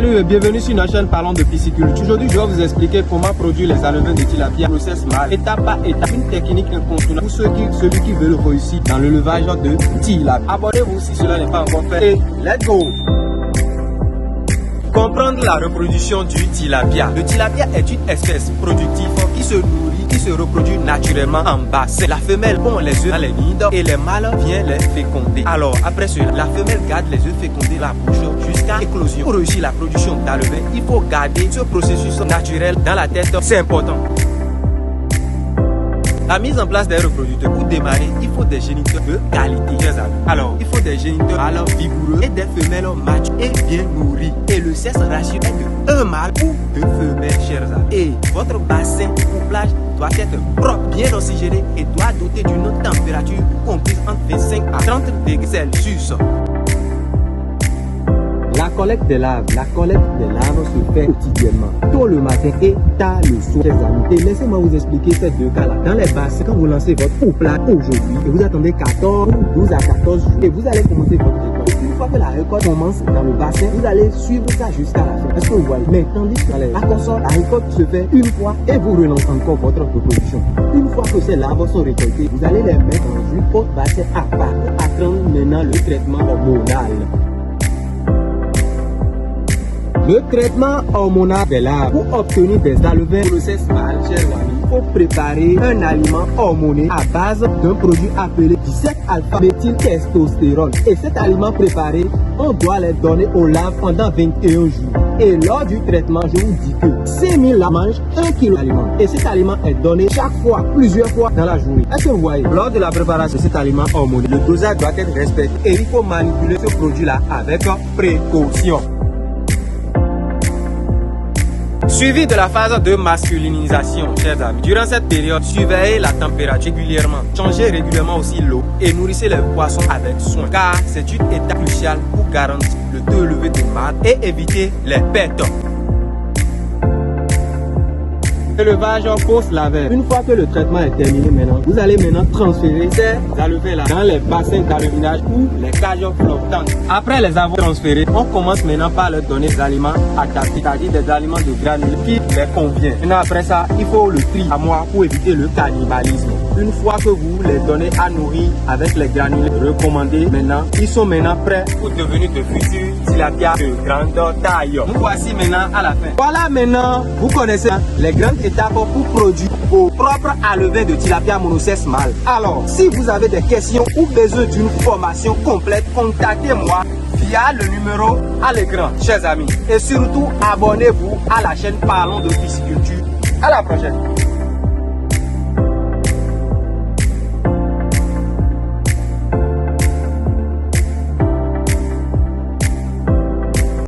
Salut et bienvenue sur notre chaîne Parlons de Pisciculture. Aujourd'hui, je vais vous expliquer comment produire les alevins de tilapia, process mal, étape par étape, une technique incontournable pour celui qui veut le réussir dans l'élevage de tilapia. Abonnez-vous si cela n'est pas encore fait et let's go! Comprendre la reproduction du tilapia. Le tilapia est une espèce productive qui se nourrit, qui se reproduit naturellement en bassin. La femelle pond les œufs dans les nids d'or et les mâles viennent les féconder. Alors après cela, la femelle garde les œufs fécondés dans la bouche jusqu'à éclosion. Pour réussir la production d'alevins, il faut garder ce processus naturel dans la tête, c'est important. La mise en place des reproducteurs. Pour démarrer, il faut des géniteurs de qualité, chers amis. Alors, il faut des géniteurs mâles vigoureux et des femelles matures et bien nourries. Et le sexe ratio est de 1 mâle ou 2 femelles, chers amis. Et votre bassin de couplage doit être propre, bien oxygéné et doit doter d'une température comprise entre 25 à 30 degrés Celsius. La collecte des larves se fait quotidiennement, tôt le matin et tard le soir, chers amis. Et laissez-moi vous expliquer ces deux cas-là. Dans les bassins, quand vous lancez votre couplage aujourd'hui et vous attendez 14 ou 12 à 14 jours et vous allez commencer votre récolte. Une fois que la récolte commence dans le bassin, vous allez suivre ça jusqu'à la fin. Est-ce que vous voyez? Mais tandis que la console, la récolte se fait une fois et vous relancez encore votre reproduction. Une fois que ces larves sont récoltées, vous allez les mettre dans une autre bassin à part. Attendre maintenant le traitement hormonal. Le traitement hormonal des larves. Pour obtenir des alevins process mâles, chers amis, il faut préparer un aliment hormoné à base d'un produit appelé 17-alpha-méthyltestostérone. Et cet aliment préparé, on doit les donner aux larves pendant 21 jours. Et lors du traitement, je vous dis que 5000 larves mangent 1 kg d'aliment. Et cet aliment est donné chaque fois, plusieurs fois dans la journée. Est-ce que vous voyez? Lors de la préparation de cet aliment hormoné, le dosage doit être respecté. Et il faut manipuler ce produit-là avec précaution. Suivi de la phase de masculinisation, chers amis. Durant cette période, surveillez la température régulièrement. Changez régulièrement aussi l'eau et nourrissez les poissons avec soin. Car c'est une étape cruciale pour garantir le taux élevé de mâles et éviter les pertes. Élevage post-laveur. Une fois que le traitement est terminé maintenant, vous allez maintenant transférer ces alevins-là dans les bassins d'alevinage ou les cages flottantes. Après les avoir transférés, on commence maintenant par leur donner des aliments adaptés, c'est-à-dire des aliments de granulés qui les convient. Maintenant après ça, il faut le tri à moi pour éviter le cannibalisme. Une fois que vous les donnez à nourrir avec les granulés recommandés, maintenant, ils sont maintenant prêts pour devenir de futurs tilapia de grande taille. Nous voici maintenant à la fin. Voilà maintenant, vous connaissez les grandes étapes pour produire vos propres alevins de tilapia monosexe mâle. Alors, si vous avez des questions ou besoin d'une formation complète, contactez-moi via le numéro à l'écran, chers amis. Et surtout, abonnez-vous à la chaîne Parlons de Pisciculture. À la prochaine.